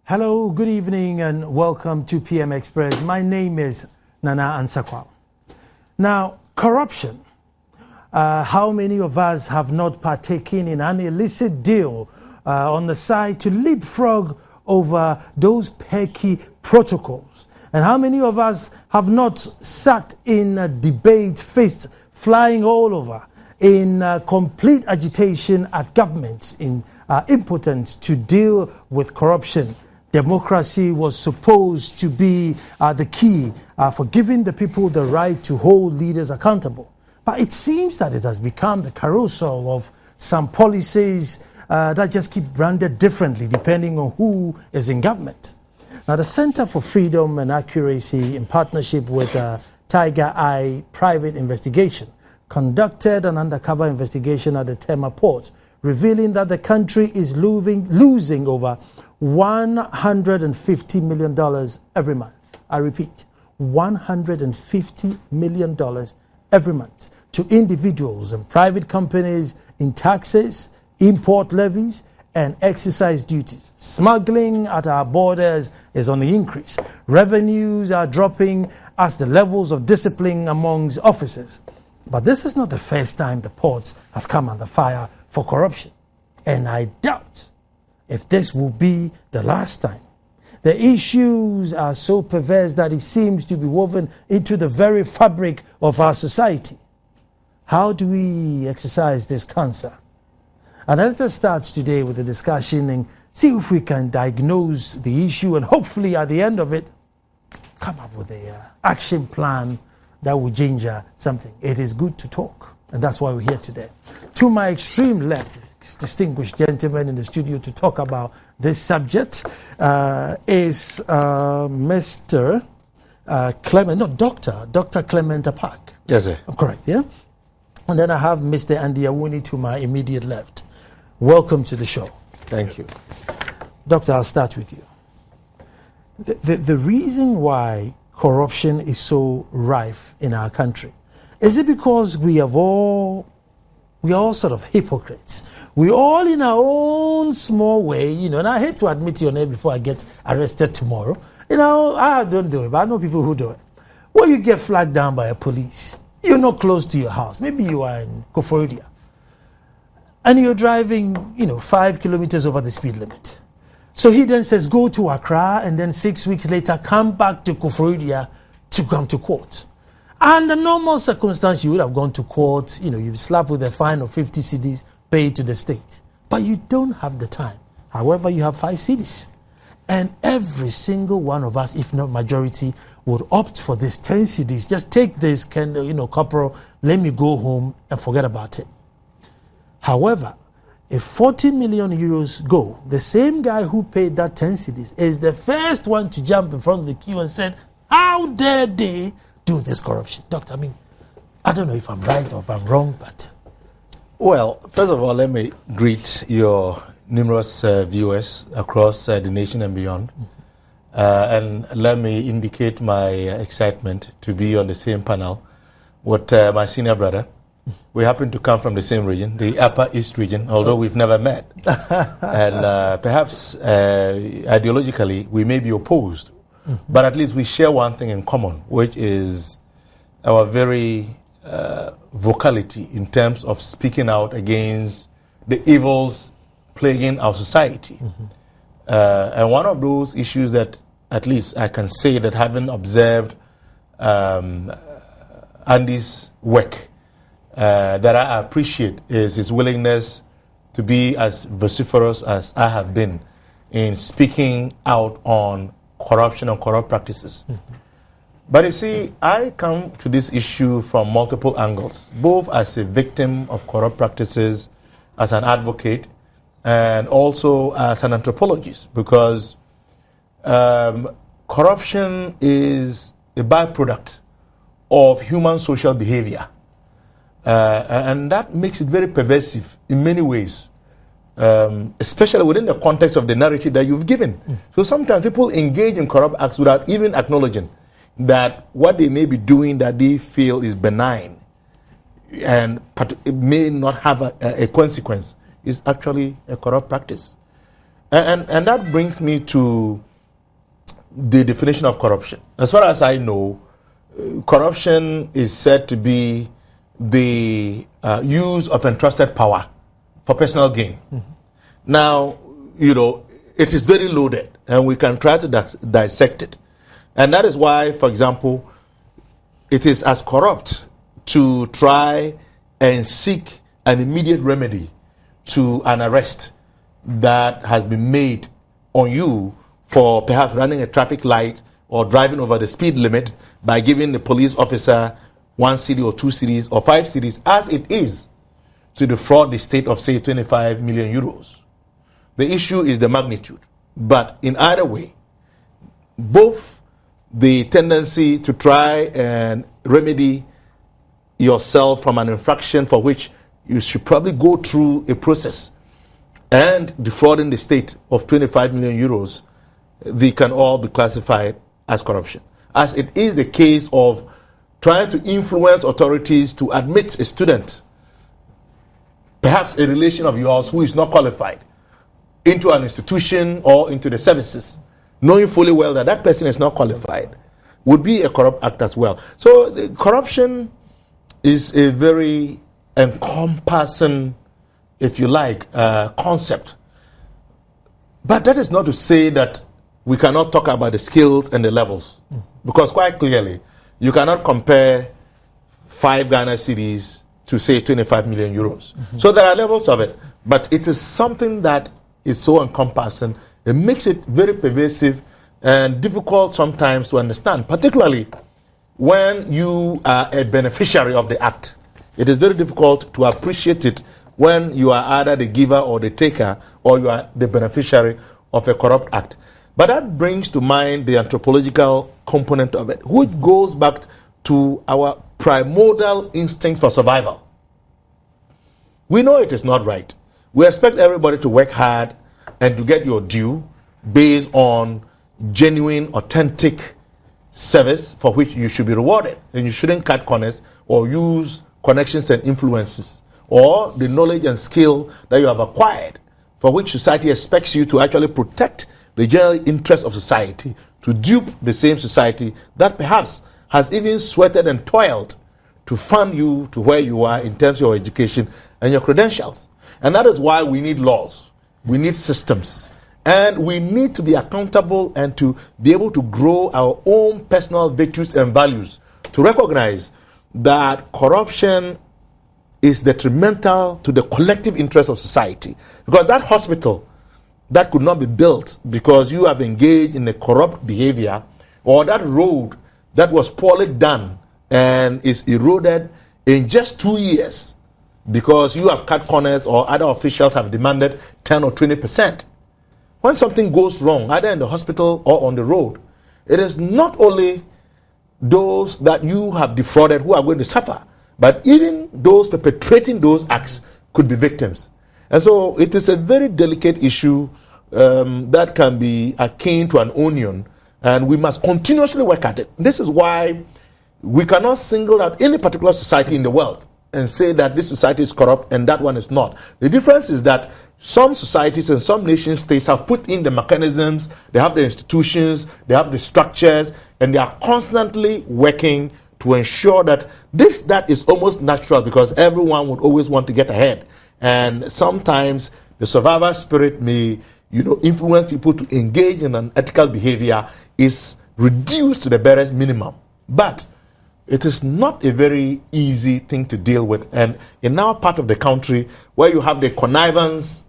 Hello, good evening, and welcome to PM Express. My name is Nana Ansakwa. Now, corruption. How many of us have not partaken in an illicit deal on the side to leapfrog over those petty protocols? And how many of us have not sat in a debate, fists flying all over, in complete agitation at governments in impotence to deal with corruption? Democracy was supposed to be the key for giving the people the right to hold leaders accountable. But it seems that it has become the carousel of some policies that just keep branded differently depending on who is in government. Now, the Center for Freedom and Accuracy, in partnership with Tiger Eye Private Investigation, conducted an undercover investigation at the Tema Port, revealing that the country is losing over $150 million every month. I repeat, $150 million every month to individuals and private companies in taxes, import levies, and excise duties. Smuggling at our borders is on the increase. Revenues are dropping as the levels of discipline amongst officers. But this is not the first time the ports has come under fire for corruption. And I doubt if this will be the last time. The issues are so perverse that it seems to be woven into the very fabric of our society. How do we exercise this cancer? And let us start today with a discussion and see if we can diagnose the issue and hopefully at the end of it, come up with an action plan that will ginger something. It is good to talk, and that's why we're here today. To my extreme left, distinguished gentleman in the studio to talk about this subject is Mr. Dr. Clement Apak. Yes, sir. Correct, yeah? And then I have Mr. Andy Awuni to my immediate left. Welcome to the show. Thank you. Doctor, I'll start with you. The reason why corruption is so rife in our country, is it because we are all sort of hypocrites? We all in our own small way, and I hate to admit your name before I get arrested tomorrow. I don't do it, but I know people who do it. When you get flagged down by a police, you're not close to your house. Maybe you are in Koforidua. And you're driving, 5 kilometers over the speed limit. So he then says, go to Accra, and then 6 weeks later, come back to Koforidua to come to court. Under normal circumstance, you would have gone to court, you'd slap with a fine of 50 cedis, paid to the state. But you don't have the time. However, you have 5 cedis. And every single one of us, if not majority, would opt for this 10 cedis. Just take this, corporal, let me go home and forget about it. However, if 40 million euros go, the same guy who paid that 10 cedis is the first one to jump in front of the queue and said, how dare they do this corruption? Doctor, I don't know if I'm right or if I'm wrong, but... Well, first of all, let me greet your numerous viewers across the nation and beyond. And let me indicate my excitement to be on the same panel with my senior brother. We happen to come from the same region, the Upper East region, although we've never met. And perhaps ideologically we may be opposed, but at least we share one thing in common, which is our very vocality in terms of speaking out against the evils plaguing our society. And one of those issues that at least I can say that having observed Andy's work, that I appreciate is his willingness to be as vociferous as I have been in speaking out on corruption and corrupt practices. But you see, I come to this issue from multiple angles, both as a victim of corrupt practices, as an advocate, and also as an anthropologist, because corruption is a byproduct of human social behavior. And that makes it very pervasive in many ways, especially within the context of the narrative that you've given. So sometimes people engage in corrupt acts without even acknowledging that what they may be doing that they feel is benign and it may not have a consequence is actually a corrupt practice. And that brings me to the definition of corruption. As far as I know, corruption is said to be the use of entrusted power for personal gain. Mm-hmm. Now, it is very loaded, and we can try to dissect it. And that is why, for example, it is as corrupt to try and seek an immediate remedy to an arrest that has been made on you for perhaps running a traffic light or driving over the speed limit by giving the police officer 1 cedi or 2 cedis or 5 cedis, as it is to defraud the state of, say, 25 million euros. The issue is the magnitude. But in either way, both the tendency to try and remedy yourself from an infraction for which you should probably go through a process and defrauding the state of 25 million euros, they can all be classified as corruption. As it is the case of trying to influence authorities to admit a student, perhaps a relation of yours who is not qualified, into an institution or into the services, knowing fully well that that person is not qualified, would be a corrupt act as well. So the corruption is a very encompassing, if you like, concept. But that is not to say that we cannot talk about the skills and the levels. Because quite clearly, you cannot compare 5 Ghana cedis to, say, 25 million euros. Mm-hmm. So there are levels of it. But it is something that is so encompassing. It makes it very pervasive and difficult sometimes to understand, particularly when you are a beneficiary of the act. It is very difficult to appreciate it when you are either the giver or the taker, or you are the beneficiary of a corrupt act. But that brings to mind the anthropological component of it, which goes back to our primordial instincts for survival. We know it is not right. We expect everybody to work hard and to get your due based on genuine, authentic service for which you should be rewarded. And you shouldn't cut corners or use connections and influences or the knowledge and skill that you have acquired, for which society expects you to actually protect the general interest of society, to dupe the same society that perhaps has even sweated and toiled to fund you to where you are in terms of your education and your credentials. And that is why we need laws, we need systems, and we need to be accountable and to be able to grow our own personal virtues and values, to recognize that corruption is detrimental to the collective interest of society. Because that hospital that could not be built because you have engaged in a corrupt behavior, or that road that was poorly done and is eroded in just 2 years because you have cut corners or other officials have demanded 10 or 20%. When something goes wrong, either in the hospital or on the road, it is not only those that you have defrauded who are going to suffer, but even those perpetrating those acts could be victims. And so it is a very delicate issue that can be akin to an onion, and we must continuously work at it. This is why we cannot single out any particular society in the world and say that this society is corrupt and that one is not. The difference is that some societies and some nation states have put in the mechanisms, they have the institutions, they have the structures, and they are constantly working to ensure that that is almost natural, because everyone would always want to get ahead. And sometimes the survivor spirit may, influence people to engage in an ethical behavior is reduced to the barest minimum. But it is not a very easy thing to deal with. And in our part of the country, where you have the connivance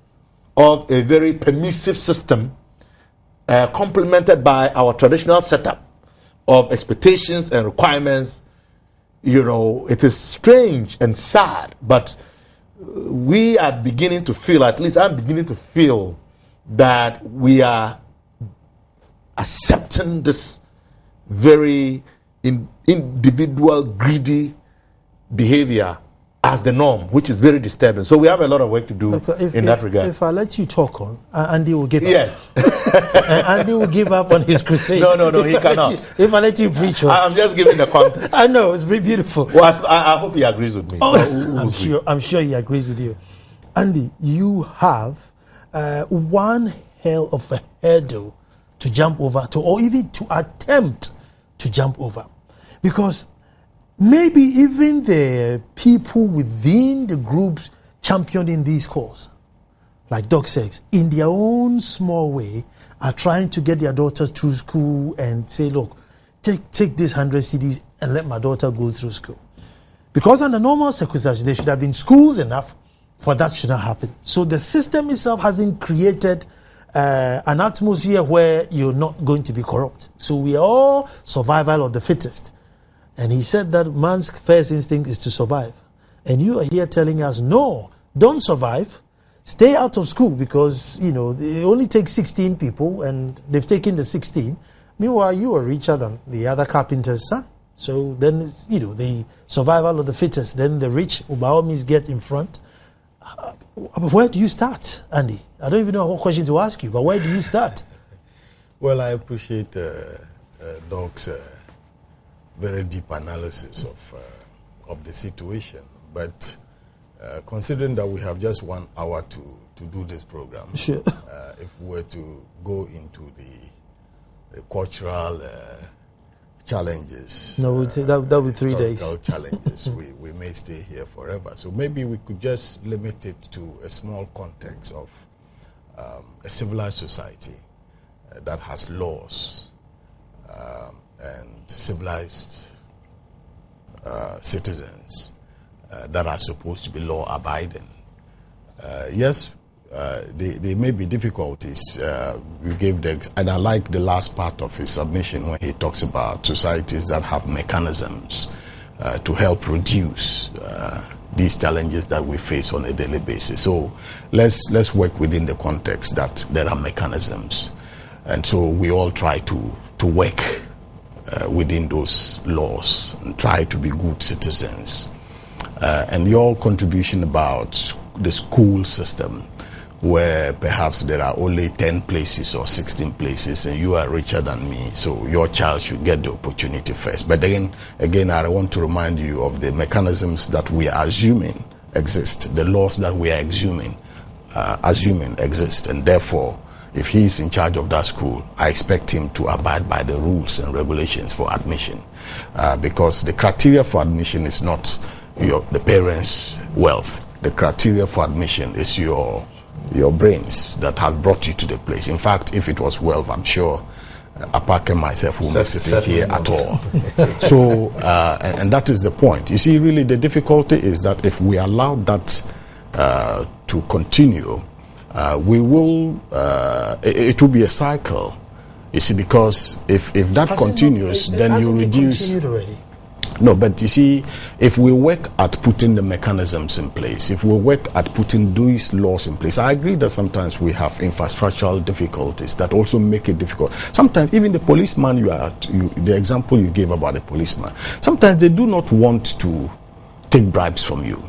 of a very permissive system, complemented by our traditional setup of expectations and requirements, it is strange and sad, but we are beginning to feel, at least I'm beginning to feel, that we are accepting this very individual, greedy behavior as the norm, which is very disturbing. So we have a lot of work to do in that regard. If I let you talk on, Andy will give up. Yes. Andy will give up on his crusade. No, he cannot. If I let you preach on. I'm just giving the context. I know, it's very beautiful. Well, I hope he agrees with me. I'm sure he agrees with you. Andy, you have one hell of a hurdle to jump over, or even to attempt to jump over. Because maybe even the people within the groups championing these cause, like Doc says, in their own small way, are trying to get their daughters through school and say, look, take this 100 cedis and let my daughter go through school. Because under normal circumstances, there should have been schools enough for that should not happen. So the system itself hasn't created an atmosphere where you're not going to be corrupt. So we are all survival of the fittest. And he said that man's first instinct is to survive. And you are here telling us, no, don't survive. Stay out of school because, you know, it only takes 16 people and they've taken the 16. Meanwhile, you are richer than the other carpenter's son. So then, it's, you know, the survival of the fittest. Then the rich, who by all means get in front. Where do you start, Andy? I don't even know what question to ask you, but where do you start? Well, I appreciate Doc's very deep analysis of the situation. But considering that we have just 1 hour to do this program, sure. If we were to go into the cultural challenges, no, that would be 3 days. Challenges, we may stay here forever. So maybe we could just limit it to a small context of a civilized society that has laws and civilized citizens that are supposed to be law-abiding. Yes, there may be difficulties. We gave and I like the last part of his submission when he talks about societies that have mechanisms to help reduce these challenges that we face on a daily basis. So let's work within the context that there are mechanisms, and so we all try to work within those laws and try to be good citizens. And your contribution about the school system, where perhaps there are only 10 places or 16 places and you are richer than me, so your child should get the opportunity first. But again, I want to remind you of the mechanisms that we are assuming exist, the laws that we are assuming exist, and therefore, if he is in charge of that school, I expect him to abide by the rules and regulations for admission, because the criteria for admission is not the parents' wealth. The criteria for admission is your brains that has brought you to the place. In fact, if it was wealth, I'm sure Apake and myself will be sitting here at all. So, and that is the point. You see, really the difficulty is that if we allow that to continue, we will, it will be a cycle. You see, because if that continues, then you reduce. Continued already. No, but you see, if we work at putting the mechanisms in place, if we work at putting these laws in place, I agree that sometimes we have infrastructural difficulties that also make it difficult. Sometimes even the policeman the example you gave about the policeman, sometimes they do not want to take bribes from you.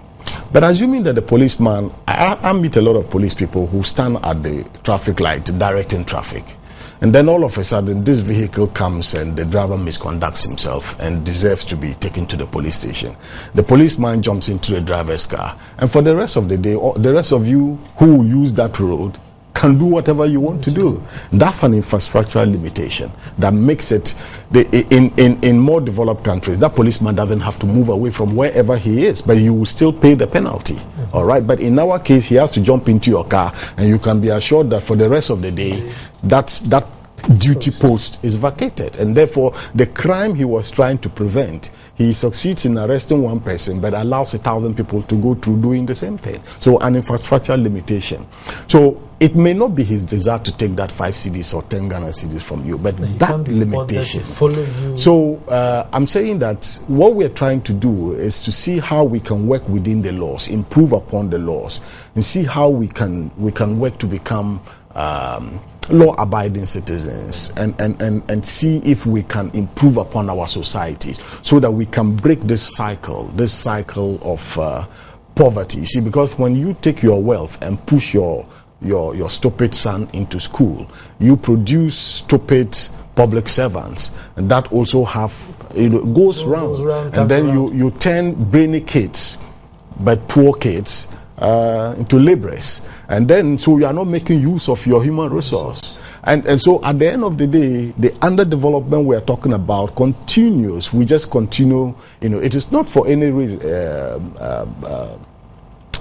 But assuming that the policeman, I meet a lot of police people who stand at the traffic light directing traffic. And then all of a sudden, this vehicle comes and the driver misconducts himself and deserves to be taken to the police station. The policeman jumps into the driver's car. And for the rest of the day, the rest of you who use that road can do whatever you want to do. That's an infrastructural limitation that makes it, in more developed countries, that policeman doesn't have to move away from wherever he is, but you will still pay the penalty. All right? But in our case, he has to jump into your car, and you can be assured that for the rest of the day, that duty post is vacated, and therefore the crime he was trying to prevent, he succeeds in arresting one person but allows 1,000 people to go through doing the same thing. So an infrastructural limitation. So it may not be his desire to take that 5 cedis or 10 Ghana cedis from you, but that limitation. Follow you. So I'm saying that what we're trying to do is to see how we can work within the laws, improve upon the laws, and see how we can work to become law-abiding citizens, and see if we can improve upon our societies so that we can break this cycle of poverty. See, because when you take your wealth and push your stupid son into school, you produce stupid public servants, and that also goes round, and then you turn brainy kids but poor kids into laborers. And then, so you are not making use of your human resource. And so at the end of the day, the underdevelopment we are talking about continues. We just continue, it is not for any reason,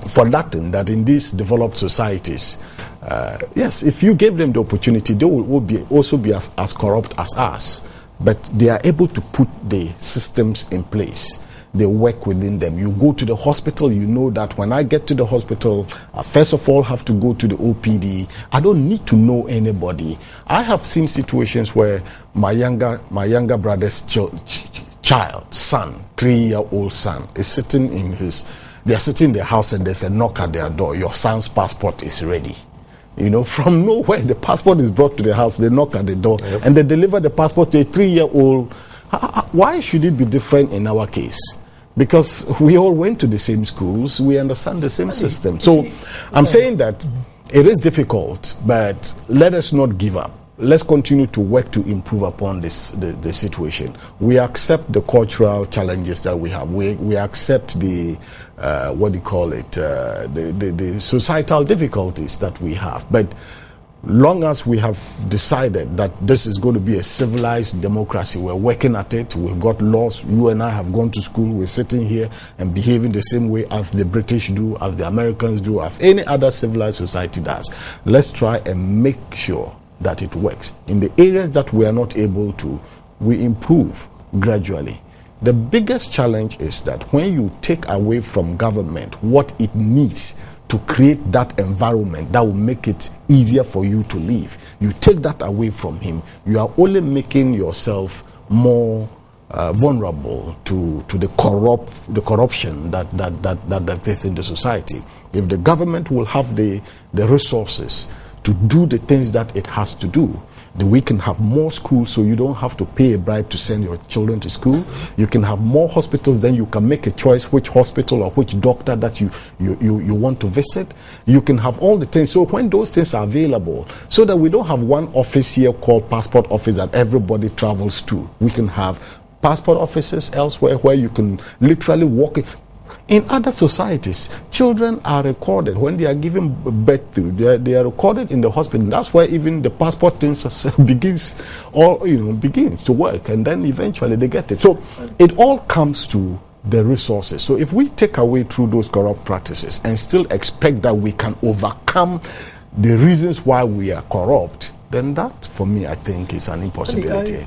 for nothing that in these developed societies, yes, if you give them the opportunity, they will also be as corrupt as us. But they are able to put the systems in place. They work within them. You go to the hospital, you know that when I get to the hospital, I first of all have to go to the OPD. I don't need to know anybody. I have seen situations where my younger brother's child, son, 3-year-old son, is sitting they're sitting in the house and there's a knock at their door. Your son's passport is ready. From nowhere, the passport is brought to the house, they knock at the door, and they deliver the passport to a 3-year-old. Why should it be different in our case? Because we all went to the same schools, we understand the same system. So I'm saying that it is difficult, but let us not give up. Let's continue to work to improve upon the situation. We accept the cultural challenges that we have. We accept the the societal difficulties that we have. But long as we have decided that this is going to be a civilized democracy, we're working at it, we've got laws, you and I have gone to school, we're sitting here and behaving the same way as the British do, as the Americans do, as any other civilized society does. Let's try and make sure that it works. In the areas that we are not able to, we improve gradually. The biggest challenge is that when you take away from government what it needs to create that environment that will make it easier for you to live, you take that away from him, you are only making yourself more vulnerable to the corruption that is in the society. If the government will have the resources to do the things that it has to do, then we can have more schools, so you don't have to pay a bribe to send your children to school. You can have more hospitals, then you can make a choice which hospital or which doctor that you want to visit. You can have all the things. So when those things are available, so that we don't have one office here called passport office that everybody travels to, we can have passport offices elsewhere where you can literally walk in. In other societies, children are recorded when they are given birth to. They are recorded in the hospital. That's why even the passport thing begins to work, and then eventually they get it. So it all comes to the resources. So if we take away through those corrupt practices and still expect that we can overcome the reasons why we are corrupt, then that, for me, I think is an impossibility.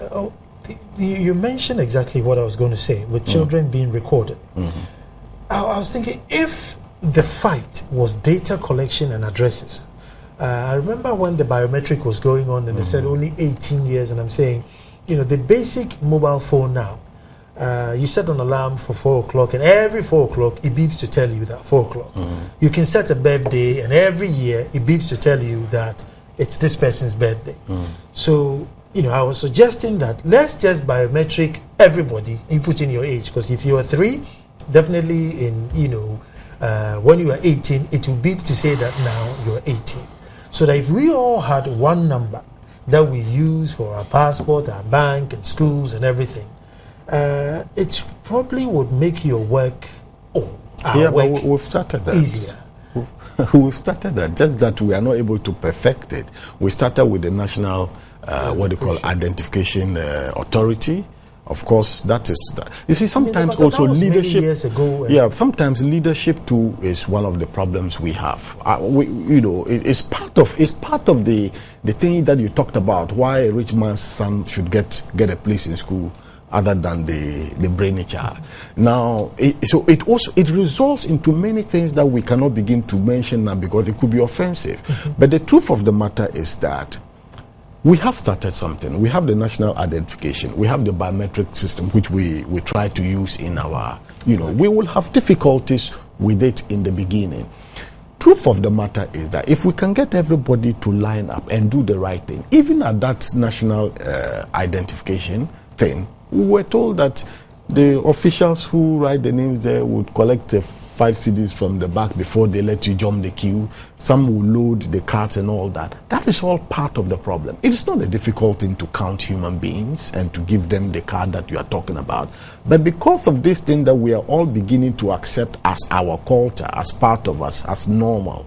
You mentioned exactly what I was going to say, with children being recorded. Mm-hmm. I was thinking, if the fight was data collection and addresses, I remember when the biometric was going on and they said only 18 years, and I'm saying, the basic mobile phone now, you set an alarm for 4 o'clock, and every 4 o'clock it beeps to tell you that 4 o'clock. You can set a birthday, and every year it beeps to tell you that it's this person's birthday. So, I was suggesting that let's just biometric everybody. You put in your age, because if you are 3, definitely in, when you are 18, it will beep to say that now you're 18. So that if we all had one number that we use for our passport, our bank, and schools and everything, it probably would make your work, work we've started that. Easier. We've started that, just that we are not able to perfect it. We started with the National, Identification Authority. Of course, that is that. You see, sometimes also leadership. Years ago, sometimes leadership too is one of the problems we have. It's part of the thing that you talked about. Why a rich man's son should get a place in school, other than the brainy child. Now, it results into many things that we cannot begin to mention now because it could be offensive. But the truth of the matter is that we have started something. We have the national identification. We have the biometric system, which we try to use in our, we will have difficulties with it in the beginning. Truth of the matter is that if we can get everybody to line up and do the right thing, even at that national identification thing, we were told that the officials who write the names there would collect 5 CDs from the back before they let you jump the queue. Some will load the cards and all that. That is all part of the problem. It's not a difficult thing to count human beings and to give them the card that you are talking about. But because of this thing that we are all beginning to accept as our culture, as part of us, as normal,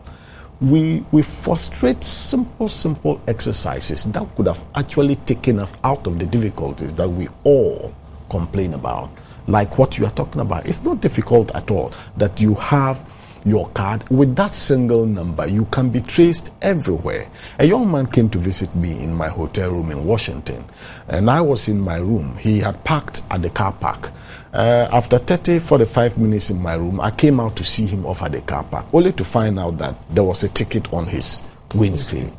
we frustrate simple exercises that could have actually taken us out of the difficulties that we all complain about. Like what you are talking about. It's not difficult at all that you have your card. With that single number, you can be traced everywhere. A young man came to visit me in my hotel room in Washington, and I was in my room. He had parked at the car park. After 45 minutes in my room, I came out to see him off at the car park, only to find out that there was a ticket on his windscreen.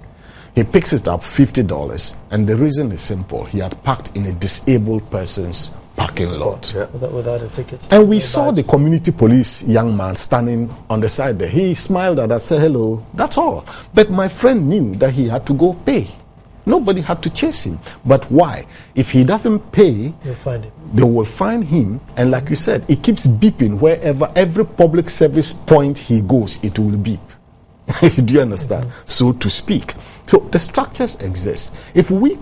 He picks it up, $50, and the reason is simple. He had parked in a disabled person's parking lot. Yeah. Without a ticket. And we saw the community police young man standing on the side there. He smiled at us, said hello, that's all. But my friend knew that he had to go pay. Nobody had to chase him. But why? If he doesn't pay, you'll find him. They will find him. And like you said, it keeps beeping wherever, every public service point he goes, it will beep. Do you understand? Mm-hmm. So to speak. So the structures exist. If we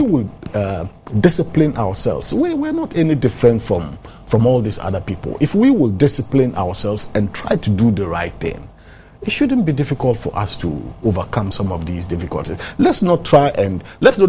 will discipline ourselves, we're not any different from all these other people. If we will discipline ourselves and try to do the right thing, it shouldn't be difficult for us to overcome some of these difficulties. Let's not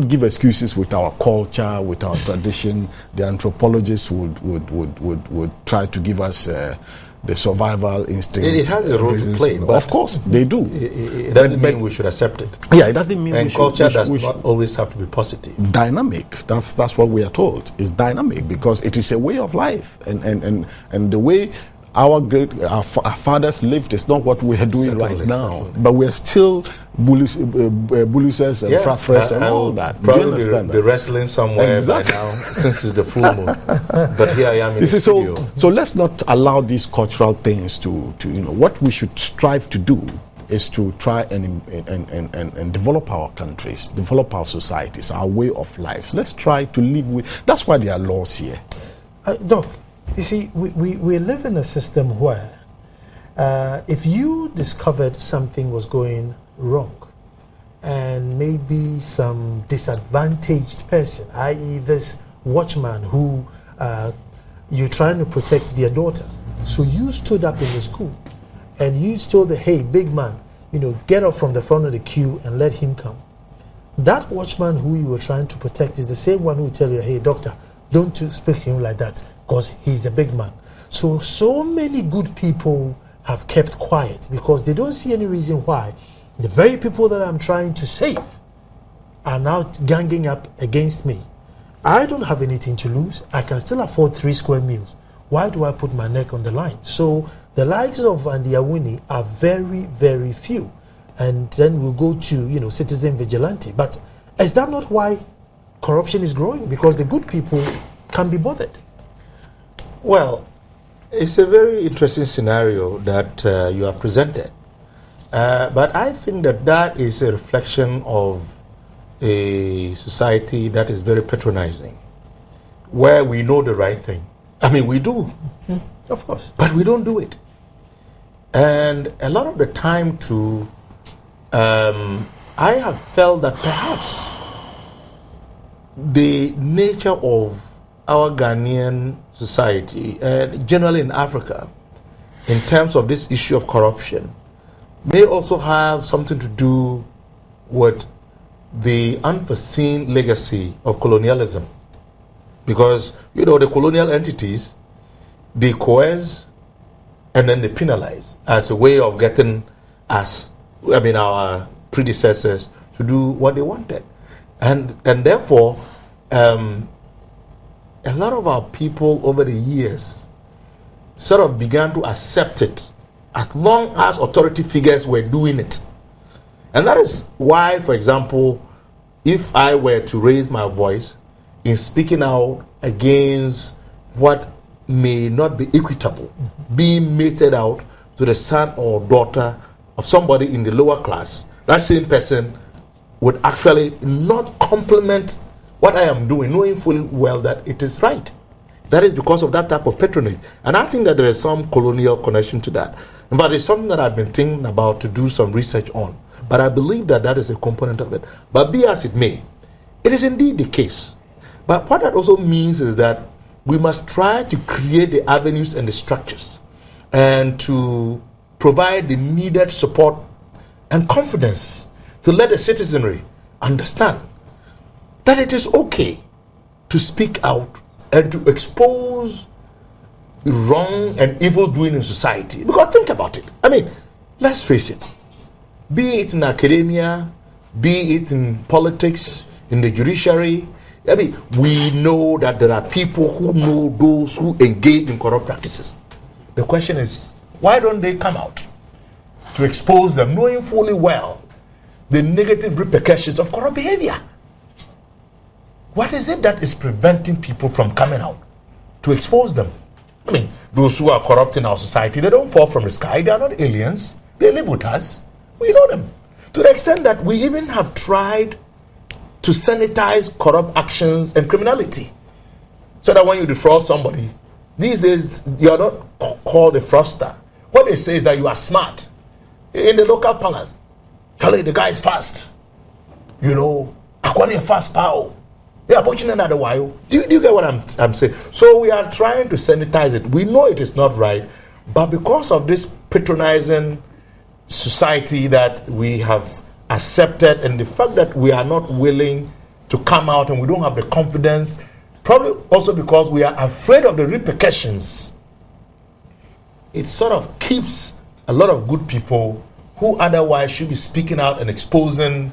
give excuses with our culture, with our tradition. The anthropologists would try to give us the survival instinct. It has a role to play. Of course, they do. It doesn't mean we should accept it. Yeah, it doesn't mean and culture does not always have to be positive. Dynamic. That's what we are told. It's dynamic because it is a way of life, and the way our fathers lived is not what we are doing right now. But we are still bullies and frafres and all that. Do you understand? Be wrestling somewhere by now since it's the full moon. But here I am in the studio. So let's not allow these cultural things to what we should strive to do is to try and develop our countries, develop our societies, our way of life. So let's try to live with. That's why there are laws here. Doc, you see, we live in a system where if you discovered something was going wrong and maybe some disadvantaged person, i.e. this watchman who you're trying to protect their daughter, so you stood up in the school and you told the, hey, big man, get up from the front of the queue and let him come. That watchman who you were trying to protect is the same one who will tell you, hey, doctor, don't you speak to him like that, because he's the big man. So many good people have kept quiet because they don't see any reason why the very people that I'm trying to save are now ganging up against me. I don't have anything to lose. I can still afford 3 square meals. Why do I put my neck on the line? So the likes of Andy Awuni are very, very few. And then we'll go to, citizen vigilante. But is that not why corruption is growing? Because the good people can be bothered. Well, it's a very interesting scenario that you have presented. But I think that is a reflection of a society that is very patronizing, where we know the right thing. I mean, we do. Of course. But we don't do it. And a lot of the time, too, I have felt that perhaps the nature of our Ghanaian society, generally in Africa, in terms of this issue of corruption, may also have something to do with the unforeseen legacy of colonialism. Because, the colonial entities, they coerce and then they penalize as a way of getting our predecessors to do what they wanted. And therefore, a lot of our people over the years sort of began to accept it as long as authority figures were doing it. And that is why, for example, if I were to raise my voice in speaking out against what may not be equitable, being meted out to the son or daughter of somebody in the lower class, that same person would actually not compliment what I am doing, knowing full well that it is right. That is because of that type of patronage. And I think that there is some colonial connection to that. In fact, it's something that I've been thinking about to do some research on. But I believe that is a component of it. But be as it may, it is indeed the case. But what that also means is that we must try to create the avenues and the structures and to provide the needed support and confidence to let the citizenry understand that it is okay to speak out and to expose wrong and evil doing in society. Because think about it. I mean, let's face it. Be it in academia, be it in politics, in the judiciary, I mean, we know that there are people who know those who engage in corrupt practices. The question is, why don't they come out to expose them, knowing fully well the negative repercussions of corrupt behavior? What is it that is preventing people from coming out to expose them? I mean, those who are corrupt in our society, they don't fall from the sky. They are not aliens. They live with us. We know them. To the extent that we even have tried to sanitize corrupt actions and criminality. So that when you defraud somebody, these days you are not called a fraudster. What they say is that you are smart. In the local palace, Kale, the guy is fast. You know, Akwani a fast power. They are watching another while. Do you get what I'm saying? So we are trying to sanitize it. We know it is not right, but because of this patronizing society that we have accepted, and the fact that we are not willing to come out and we don't have the confidence, probably also because we are afraid of the repercussions, it sort of keeps a lot of good people who otherwise should be speaking out and exposing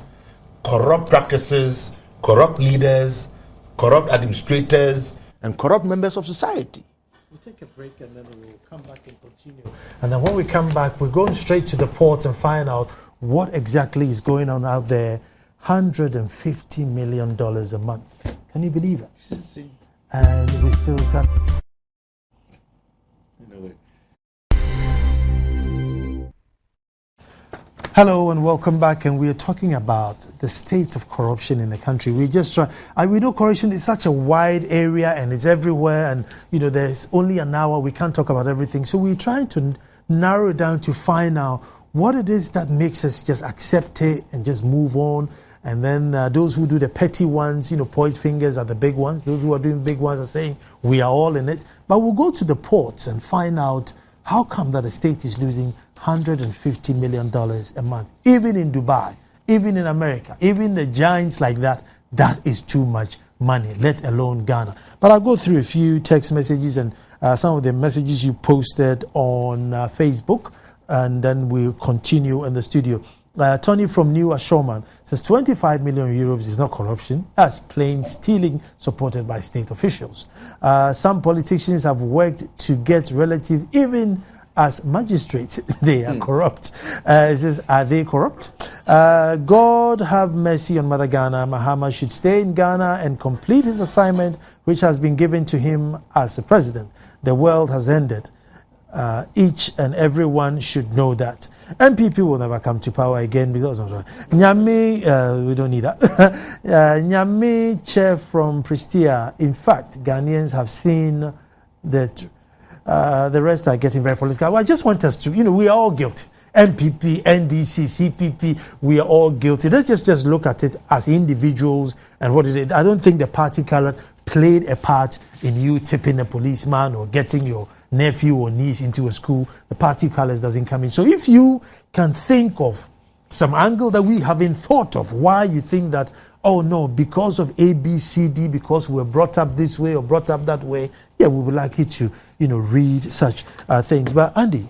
corrupt practices, corrupt leaders, corrupt administrators, and corrupt members of society. We'll take a break and then we'll come back and continue. And then when we come back, we're going straight to the ports and find out what exactly is going on out there. $150 million a month. Can you believe it? And we still got... Hello and welcome back, and we are talking about the state of corruption in the country. We just try, we know corruption is such a wide area and it's everywhere, and you know there's only an hour, we can't talk about everything. So we're trying to narrow it down to find out what it is that makes us just accept it and just move on. And then those who do the petty ones, you know, point fingers at the big ones. Those who are doing big ones are saying we are all in it. But we'll go to the ports and find out how come that the state is losing $150 million a month, even in Dubai, even in America, even the giants like that. That is too much money, let alone Ghana. But I'll go through a few text messages and some of the messages you posted on Facebook, and then we'll continue in the studio. Tony from New Ashoman says 25 million euros is not corruption, that's plain stealing supported by state officials. Some politicians have worked to get relative even as magistrates. They are corrupt. It says, are they corrupt? God have mercy on Mother Ghana. Mahama should stay in Ghana and complete his assignment which has been given to him as a president. The world has ended. Each and everyone should know that. MPP will never come to power again because of Nyame, we don't need that. Nyame chair from Prestia. In fact, Ghanaians have seen that the rest are getting very political. Well, I just want us to, you know, we are all guilty. MPP, NDC, CPP, we are all guilty. Let's just look at it as individuals and what it is. I don't think the party color played a part in you tipping a policeman or getting your nephew or niece into a school. The party colors doesn't come in. So if you can think of some angle that we haven't thought of, why you think that, oh no, because of A, B, C, D, because we're brought up this way or brought up that way, yeah, we would like you to, you know, read such things. But Andy,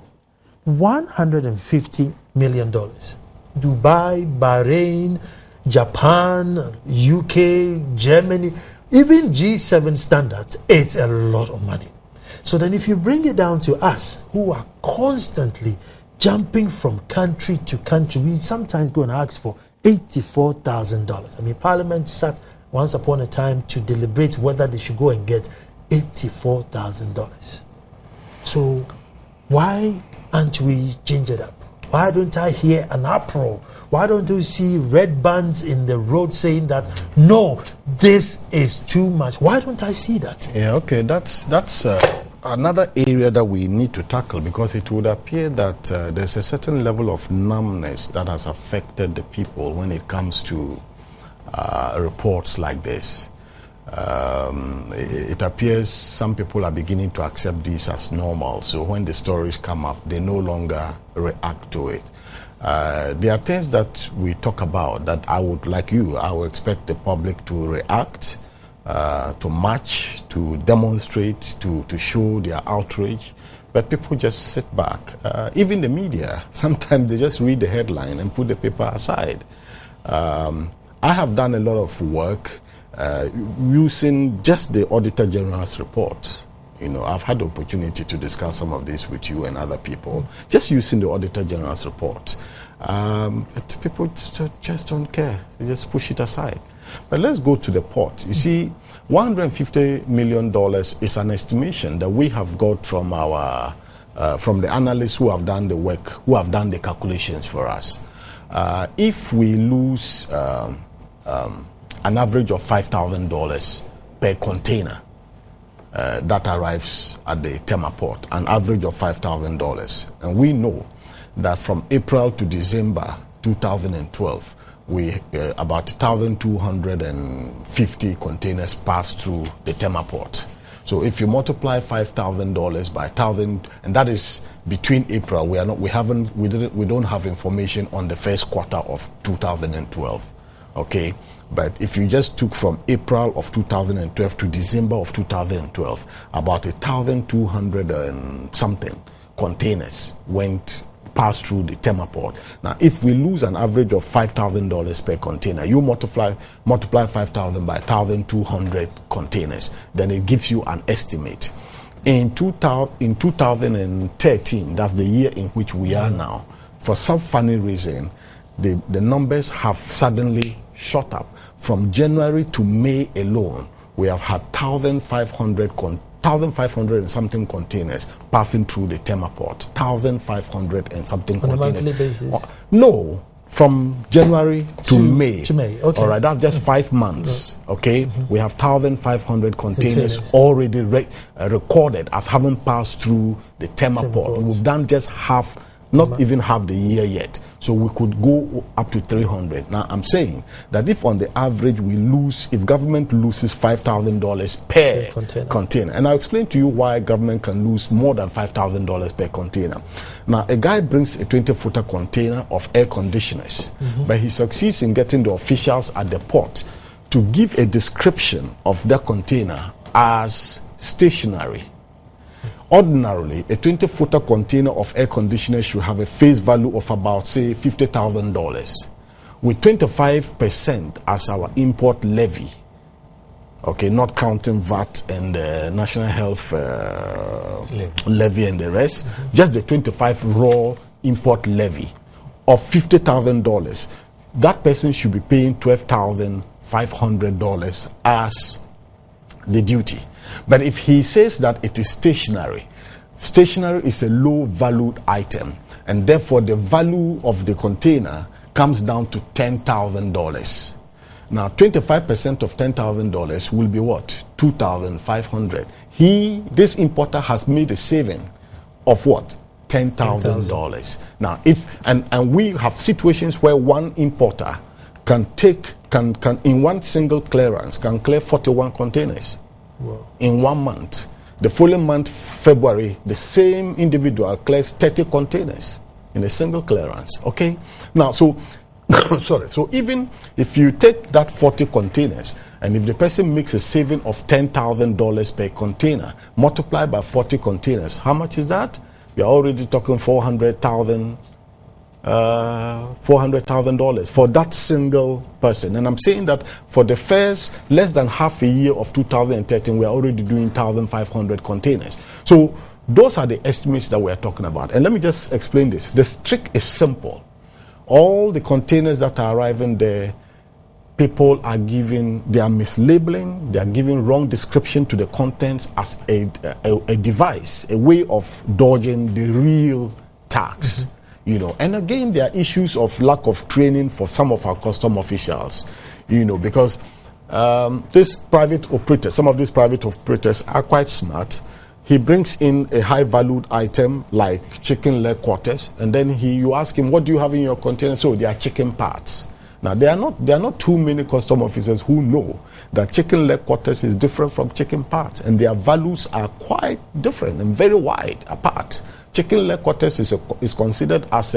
$150 million. Dubai, Bahrain, Japan, UK, Germany, even G7 standards, it's a lot of money. So then if you bring it down to us, who are constantly jumping from country to country, we sometimes go and ask for $84,000. I mean, Parliament sat once upon a time to deliberate whether they should go and get $84,000. So why aren't we changing it up? Why don't I hear an uproar? Why don't you see red bands in the road saying that, no, this is too much? Why don't I see that? Yeah, okay, that's another area that we need to tackle, because it would appear that there's a certain level of numbness that has affected the people when it comes to reports like this. It appears some people are beginning to accept this as normal. So when the stories come up, they no longer react to it. There are things that we talk about that I would expect the public to react, to march, to demonstrate, to show their outrage. But people just sit back. Even the media, sometimes they just read the headline and put the paper aside. I have done a lot of work using just the Auditor General's report. You know, I've had the opportunity to discuss some of this with you and other people, just using the Auditor General's report. But people just don't care. They just push it aside. But let's go to the port. You see, $150 million is an estimation that we have got from our from the analysts who have done the work, who have done the calculations for us. If we lose an average of $5,000 per container that arrives at the Tema port, an average of $5,000, and we know that from April to December 2012, about 1,250 containers passed through the Tema port. So if you multiply $5,000 by 1,000, and that is between April, we don't have information on the first quarter of 2012. Okay, but if you just took from April of 2012 to December of 2012, about 1,200 and something containers passed through the Tema port. Now, if we lose an average of $5,000 per container, you multiply 5,000 by 1,200 containers, then it gives you an estimate. In 2013, that's the year in which we are now, for some funny reason, the numbers have suddenly shot up. From January to May alone, we have had 1,500 and something containers passing through the Tema port. 1,500 and something on containers. On a monthly basis? No, from January to May. To May, okay. All right, that's just 5 months, okay? We have 1,500 containers already recorded as having passed through the Tema port. We've done just half, not even half the year yet. So we could go up to 300. Now, I'm saying that if on the average if government loses $5,000 per container, and I'll explain to you why government can lose more than $5,000 per container. Now, a guy brings a 20-footer container of air conditioners, but he succeeds in getting the officials at the port to give a description of that container as stationary. Ordinarily, a 20-footer container of air conditioners should have a face value of about, say, $50,000, with 25% as our import levy. Okay, not counting VAT and national health levy and the rest, just the 25 raw import levy of $50,000. That person should be paying $12,500 as the duty. But if he says that it is stationary is a low valued item, and therefore the value of the container comes down to $10,000. Now, 25% of $10,000 will be what? $2,500. This importer has made a saving of what? $10,000. Now, and we have situations where one importer can in one single clearance can clear 41 containers. Wow. In 1 month. The following month, February, the same individual clears 30 containers in a single clearance. Okay? Now, so even if you take that 40 containers, and if the person makes a saving of $10,000 per container, multiplied by 40 containers, how much is that? We are already talking $400,000 for that single person. And I'm saying that for the first less than half a year of 2013, we are already doing 1,500 containers. So those are the estimates that we are talking about. And let me just explain this. The trick is simple. All the containers that are arriving there, people are mislabeling, they are giving wrong description to the contents as a device, a way of dodging the real tax. You know, and again, there are issues of lack of training for some of our custom officials, you know, because some of these private operators are quite smart. He brings in a high-valued item like chicken leg quarters, and then you ask him, what do you have in your container? So they are chicken parts. Now, there are not too many custom officers who know that chicken leg quarters is different from chicken parts, and their values are quite different and very wide apart. Chicken leg quarters is considered as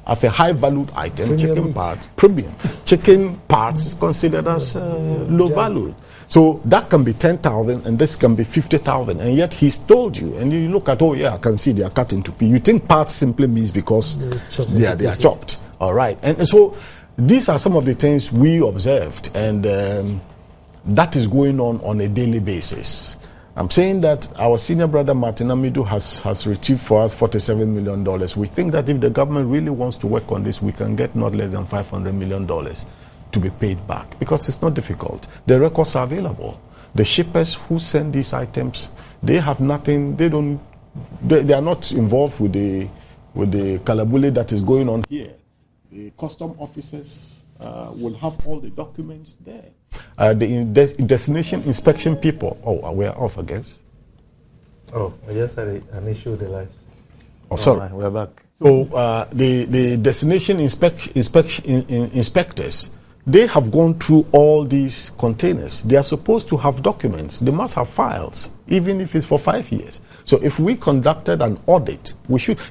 as a high valued item, Premium chicken meat. parts, premium. Chicken parts is considered as low valued. So that can be 10,000 and this can be 50,000. And yet he's told you, and you look at, oh yeah, I can see they are cut into pieces. You think parts simply means because they are chopped. All right. And so these are some of the things we observed, and that is going on a daily basis. I'm saying that our senior brother Martin Amidu has retrieved for us $47 million. We think that if the government really wants to work on this, we can get not less than $500 million to be paid back, because it's not difficult. The records are available. The shippers who send these items, they have nothing. They are not involved with the kalabule that is going on here. The custom officers will have all the documents there. The destination inspection people. Oh, we're off, I guess. Oh, I just had an issue with the lights. Oh, sorry. Right, we're back. So the destination inspectors, they have gone through all these containers. They are supposed to have documents. They must have files, even if it's for 5 years. So if we conducted an audit,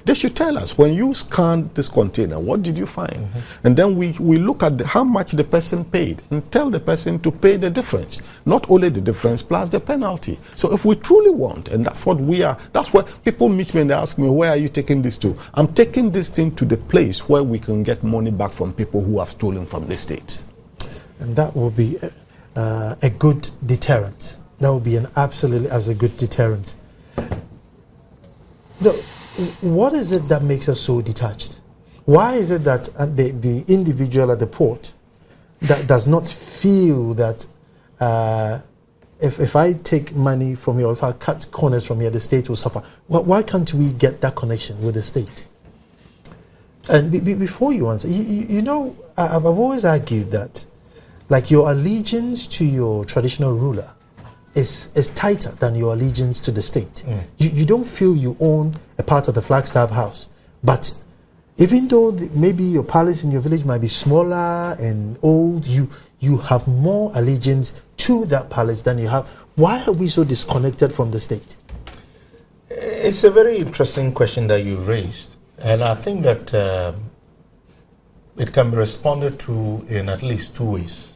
they should tell us, when you scanned this container, what did you find? Mm-hmm. And then we look at how much the person paid and tell the person to pay the difference. Not only the difference, plus the penalty. So if we truly want, and that's what we are, that's where people meet me and they ask me, where are you taking this to? I'm taking this thing to the place where we can get money back from people who have stolen from the state. And that will be a good deterrent. That will be absolutely a good deterrent. No, what is it that makes us so detached? Why is it that the individual at the port that does not feel that if I take money from here, or if I cut corners from here, the state will suffer? Why can't we get that connection with the state? And before you answer, you know, I've always argued that, like, your allegiance to your traditional ruler is tighter than your allegiance to the state. You don't feel you own a part of the Flagstaff house, but even though maybe your palace in your village might be smaller and old, you have more allegiance to that palace than you have. Why are we so disconnected from the state? It's a very interesting question that you raised, and I think that it can be responded to in at least two ways.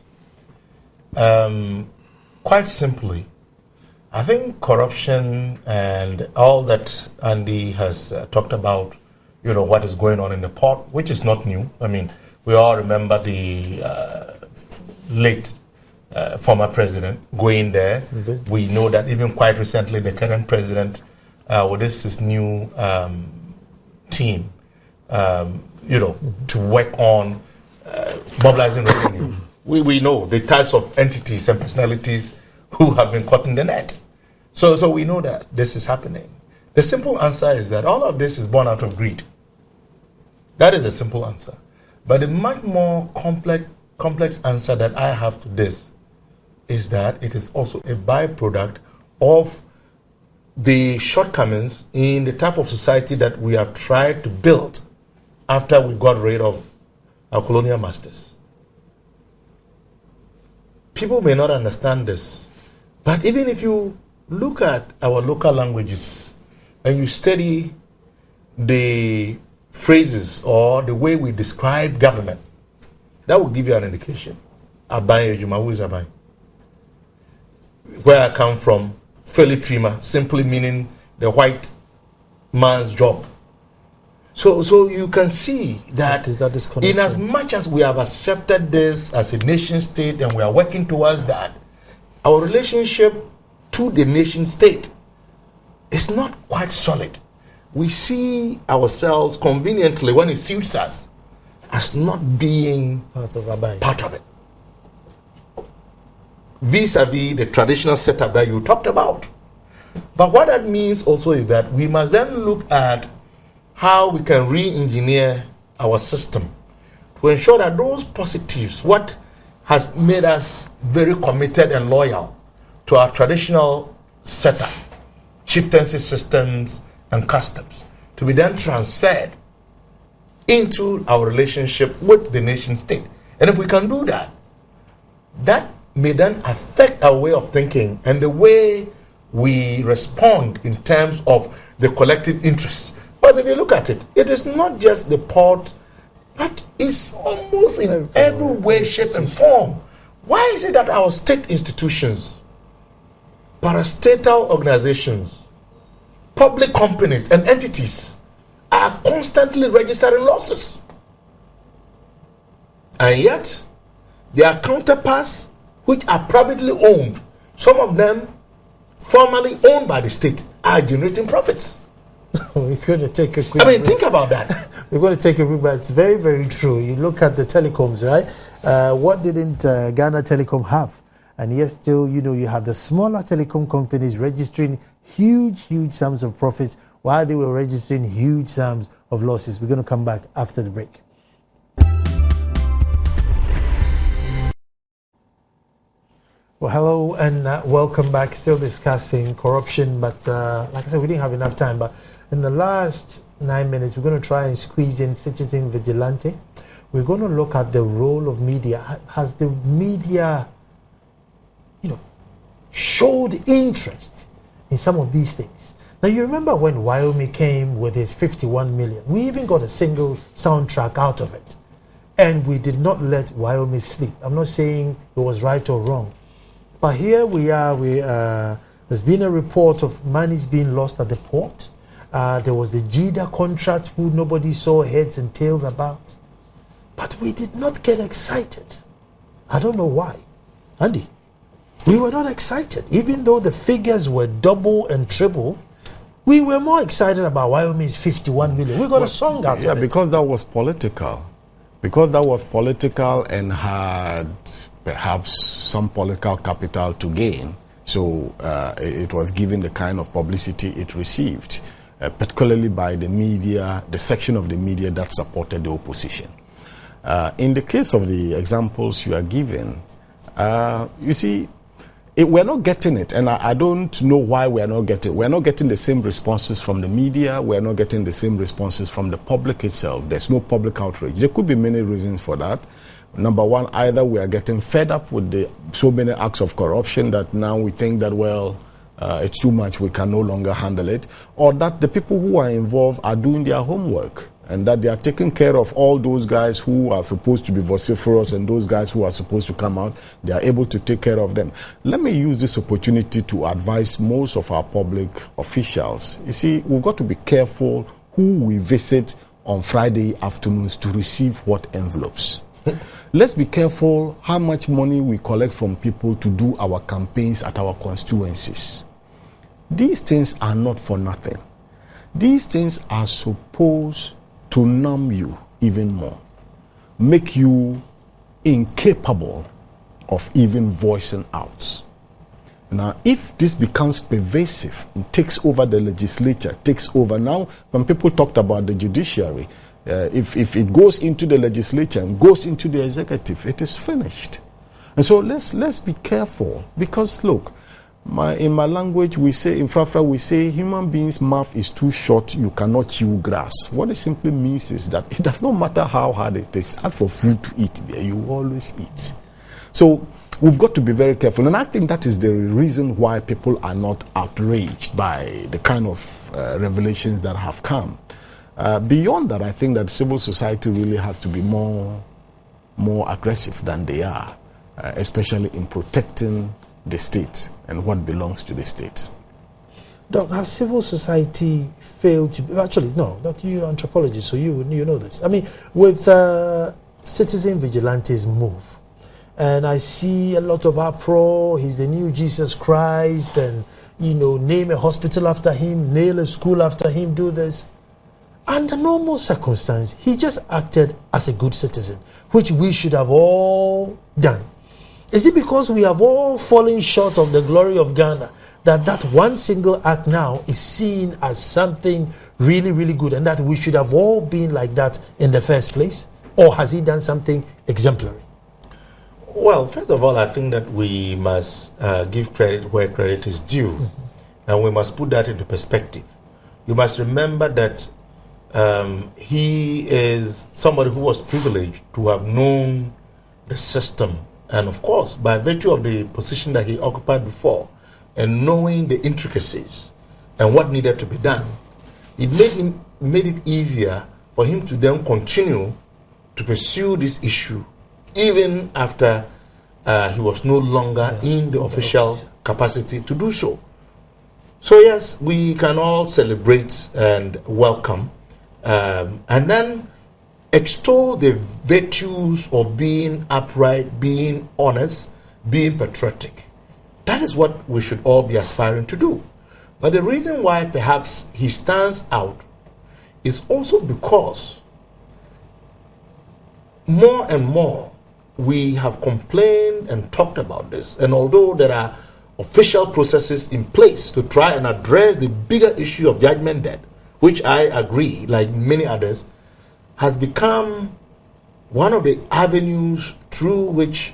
Quite simply, I think corruption and all that Andy has talked about, you know, what is going on in the port, which is not new. I mean, we all remember the late former president going there. Mm-hmm. We know that even quite recently, the current president, with his new team, you know, to work on mobilizing revenue. We know the types of entities and personalities who have been caught in the net. So we know that this is happening. The simple answer is that all of this is born out of greed. That is the simple answer. But the much more complex answer that I have to this is that it is also a byproduct of the shortcomings in the type of society that we have tried to build after we got rid of our colonial masters. People may not understand this, but even if you look at our local languages and you study the phrases or the way we describe government, that will give you an indication. Abai Ejuma, who is Abai? Where I come from, Feli Trima, simply meaning the white man's job. So you can see that in as much as we have accepted this as a nation state and we are working towards that, our relationship to the nation state is not quite solid. We see ourselves conveniently, when it suits us, as not being part of it. Vis-a-vis the traditional setup that you talked about. But what that means also is that we must then look at how we can re-engineer our system to ensure that those positives, what has made us very committed and loyal to our traditional setup, chieftaincy systems and customs, to be then transferred into our relationship with the nation state. And if we can do that, that may then affect our way of thinking and the way we respond in terms of the collective interests. But if you look at it, it is not just the port but it's almost in every way, shape, and form. Why is it that our state institutions, parastatal organizations, public companies, and entities are constantly registering losses? And yet, their counterparts, which are privately owned, some of them formerly owned by the state, are generating profits. We're going to take a quick break. Think about that. We're going to take a break, but it's very, very true. You look at the telecoms, right? What didn't Ghana Telecom have? And yet still, you have the smaller telecom companies registering huge sums of profits while they were registering huge sums of losses. We're going to come back after the break. Well, hello and welcome back. Still discussing corruption, but like I said, we didn't have enough time. But in the last 9 minutes, we're going to try and squeeze in citizen vigilante. We're going to look at the role of media. Has the media, showed interest in some of these things? Now, you remember when Wyoming came with his 51 million? We even got a single soundtrack out of it. And we did not let Wyoming sleep. I'm not saying it was right or wrong. But here we are, there's been a report of monies being lost at the port. There was the JIDA contract who nobody saw heads and tails about. But we did not get excited. I don't know why. Andy, we were not excited. Even though the figures were double and triple, we were more excited about Wyoming's 51 million. We got a song out of it. Yeah, because that was political. Because that was political and had perhaps some political capital to gain. So it was given the kind of publicity it received, particularly by the media, the section of the media that supported the opposition. In the case of the examples you are giving, you see, we're not getting it, and I don't know why we're not getting it. We're not getting the same responses from the media. We're not getting the same responses from the public itself. There's no public outrage. There could be many reasons for that. Number one, either we are getting fed up with so many acts of corruption that now we think that, it's too much, we can no longer handle it, or that the people who are involved are doing their homework and that they are taking care of all those guys who are supposed to be vociferous and those guys who are supposed to come out. They are able to take care of them. Let me use this opportunity to advise most of our public officials. You see, we've got to be careful who we visit on Friday afternoons to receive what envelopes. Let's be careful how much money we collect from people to do our campaigns at our constituencies. These things are not for nothing. These things are supposed to numb you even more, make you incapable of even voicing out. Now, if this becomes pervasive and takes over the legislature, takes over now, when people talked about the judiciary, if it goes into the legislature and goes into the executive, it is finished. And so let's be careful, because look, in my language we say, in Frafra we say, human beings' mouth is too short, you cannot chew grass. What it simply means is that it does not matter how hard it is, ask for food to eat there, you always eat. So we've got to be very careful, and I think that is the reason why people are not outraged by the kind of revelations that have come. Beyond that, I think that civil society really has to be more aggressive than they are, especially in protecting the state and what belongs to the state. Doc, has civil society failed to... Actually, no, Doc, you're an anthropologist, so you know this. I mean, with citizen vigilantes move, and I see a lot of uproar, he's the new Jesus Christ, and, name a hospital after him, nail a school after him, do this. Under normal circumstance, he just acted as a good citizen, which we should have all done. Is it because we have all fallen short of the glory of Ghana that one single act now is seen as something really, really good, and that we should have all been like that in the first place? Or has he done something exemplary? Well, first of all, I think that we must give credit where credit is due, and we must put that into perspective. You must remember that he is somebody who was privileged to have known the system, and of course, by virtue of the position that he occupied before, and knowing the intricacies and what needed to be done, it made it easier for him to then continue to pursue this issue even after he was no longer in the official capacity to do so. So yes, we can all celebrate and welcome and then extol the virtues of being upright, being honest, being patriotic. That is what we should all be aspiring to do. But the reason why perhaps he stands out is also because more and more we have complained and talked about this. And although there are official processes in place to try and address the bigger issue of judgment debt, which I agree, like many others, has become one of the avenues through which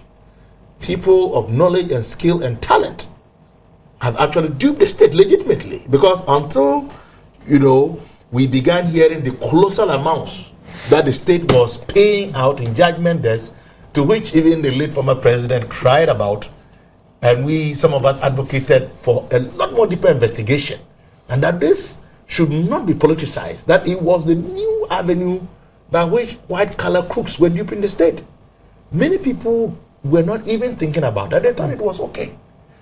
people of knowledge and skill and talent have actually duped the state legitimately. Because until, we began hearing the colossal amounts that the state was paying out in judgment debts, to which even the late former president cried about, and some of us advocated for a lot more deeper investigation, and that this should not be politicized, that it was the new avenue by which white-collar crooks were duping the state. Many people were not even thinking about that. They thought it was okay.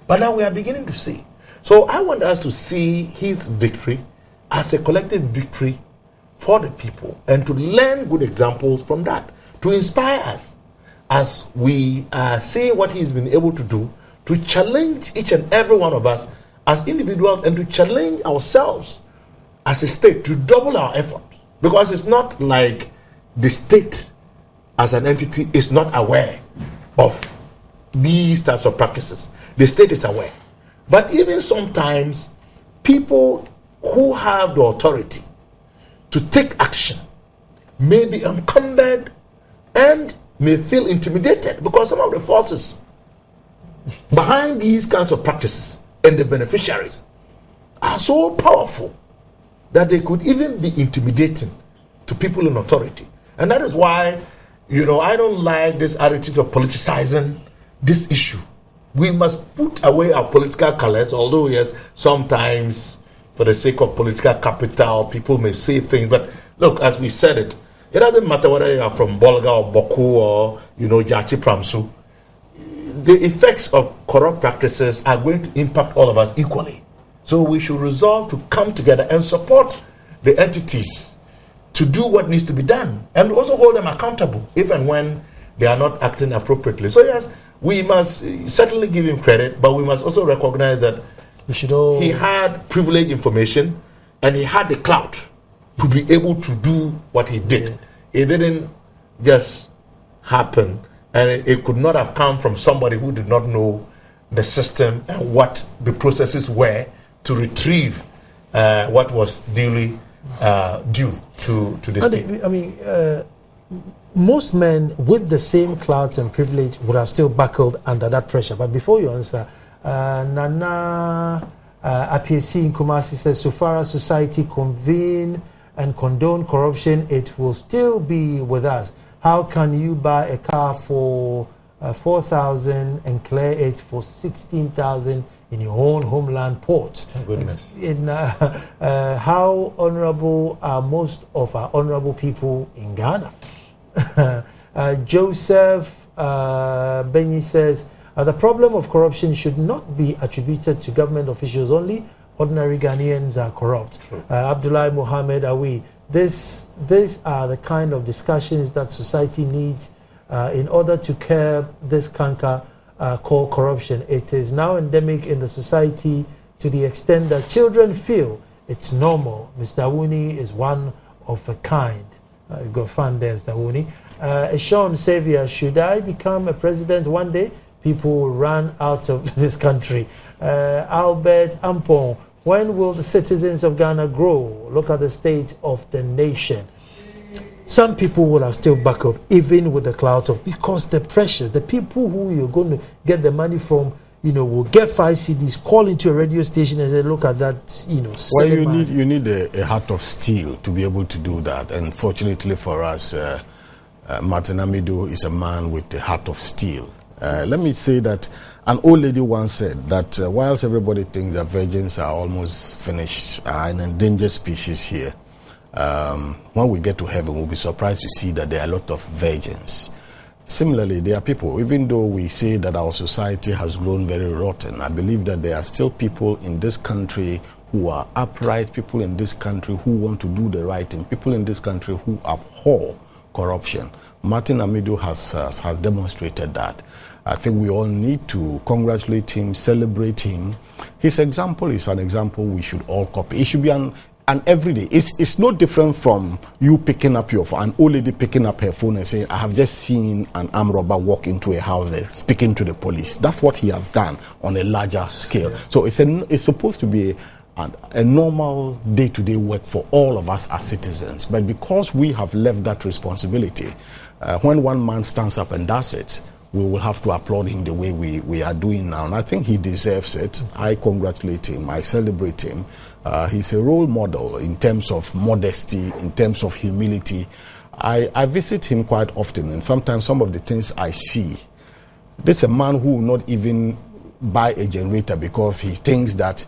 But now we are beginning to see. So I want us to see his victory as a collective victory for the people and to learn good examples from that, to inspire us as we see what he's been able to do, to challenge each and every one of us as individuals and to challenge ourselves as a state to double our effort. Because it's not like the state as an entity is not aware of these types of practices. The state is aware. But even sometimes, people who have the authority to take action may be encumbered and may feel intimidated because some of the forces behind these kinds of practices and the beneficiaries are so powerful that they could even be intimidating to people in authority. And that is why, I don't like this attitude of politicizing this issue. We must put away our political colors, although, yes, sometimes for the sake of political capital, people may say things. But look, as we said it doesn't matter whether you are from Bolga or Boku or, Jachi Pramsu. The effects of corrupt practices are going to impact all of us equally. So we should resolve to come together and support the entities to do what needs to be done and also hold them accountable if and when they are not acting appropriately. So yes, we must certainly give him credit, but we must also recognize that he had privileged information and he had the clout to be able to do what he did. It didn't just happen, and it could not have come from somebody who did not know the system and what the processes were to retrieve what was duly due to the state. Most men with the same clout and privilege would have still buckled under that pressure. But before you answer, Nana APC in Kumasi says, so far as society convene and condone corruption, it will still be with us. How can you buy a car for 4,000 and clear it for 16,000 in your own homeland port? Oh, goodness. How honorable are most of our honorable people in Ghana? Joseph Benyi says, the problem of corruption should not be attributed to government officials only. Ordinary Ghanaians are corrupt. Abdullah Mohammed Awi, these are the kind of discussions that society needs in order to curb this canker called corruption. It is now endemic in the society to the extent that children feel it's normal. Mr. Wuni is one of a kind. Go fun there, Mr. Wuni. Sean Xavier, should I become a president one day? People will run out of this country. Albert Ampon, when will the citizens of Ghana grow? Look at the state of the nation. Some people will have still buckled, even with the clout of, because the pressures, the people who you're going to get the money from, will get 5 CDs, call into a radio station and say, look at that, Well, you need a heart of steel to be able to do that. And fortunately for us, Martin Amido is a man with a heart of steel. Let me say that an old lady once said that whilst everybody thinks that virgins are almost finished, an endangered species here, when we get to heaven, we'll be surprised to see that there are a lot of virgins. Similarly, there are people, even though we say that our society has grown very rotten, I believe that there are still people in this country who are upright, people in this country who want to do the right thing, people in this country who abhor corruption. Martin Amido has demonstrated that. I think we all need to congratulate him, celebrate him. His example is an example we should all copy. It should be an everyday. It's no different from you picking up your phone, an old lady picking up her phone and saying, I have just seen an armed robber walk into a house and speaking to the police. That's what he has done on a larger scale. Yeah. So it's supposed to be a normal day-to-day work for all of us as citizens. But because we have left that responsibility, when one man stands up and does it, we will have to applaud him the way we are doing now. And I think he deserves it. I congratulate him. I celebrate him. He's a role model in terms of modesty, in terms of humility. I visit him quite often, and sometimes some of the things I see, this is a man who will not even buy a generator because he thinks that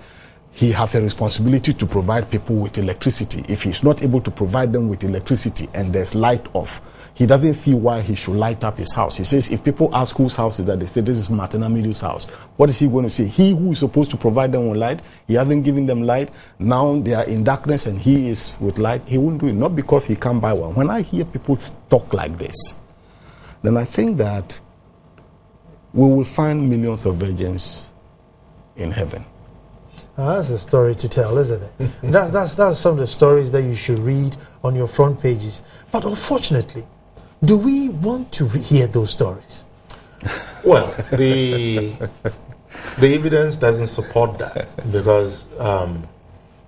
he has a responsibility to provide people with electricity. If he's not able to provide them with electricity and there's light off, he doesn't see why he should light up his house. He says, if people ask whose house is that, they say, this is Martin Amido's house. What is he going to say? He who is supposed to provide them with light, he hasn't given them light. Now they are in darkness and he is with light. He won't do it, not because he can't buy one. When I hear people talk like this, then I think that we will find millions of virgins in heaven. That's a story to tell, isn't it? That's some of the stories that you should read on your front pages. But unfortunately, do we want to hear those stories? Well, the evidence doesn't support that because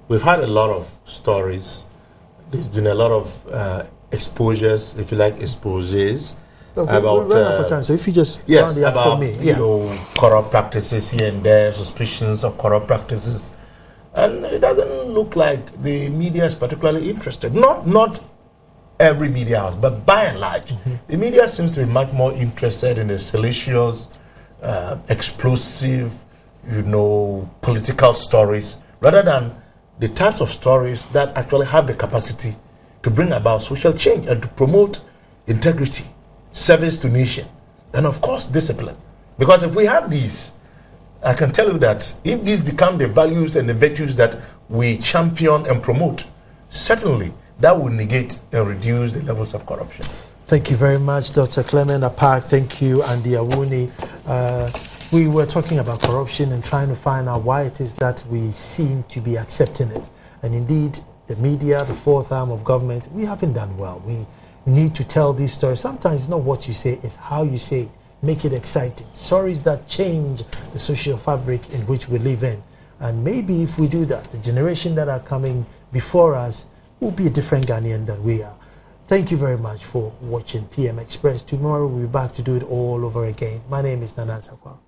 we've had a lot of stories. There's been a lot of exposures, if you like, exposures. About time. So if you just round it up for me, you know, corrupt practices here and there, suspicions of corrupt practices, and it doesn't look like the media is particularly interested. Not every media house, but by and large, the media seems to be much more interested in the salacious, explosive, you know, political stories rather than the types of stories that actually have the capacity to bring about social change and to promote integrity, service to nation, and of course discipline. Because if we have these, I can tell you that if these become the values and the virtues that we champion and promote, certainly that will negate and reduce the levels of corruption. Thank you very much, Dr. Clement Appiah. Thank you, Andy Awuni. We were talking about corruption and trying to find out why it is that we seem to be accepting it. And indeed, the media, the fourth arm of government, we haven't done well. We need to tell these stories. Sometimes it's not what you say, it's how you say it. Make it exciting. Stories that change the social fabric in which we live in. And maybe if we do that, the generation that are coming before us will be a different Ghanaian than we are. Thank you very much for watching PM Express. Tomorrow we'll be back to do it all over again. My name is Nana Sakwa.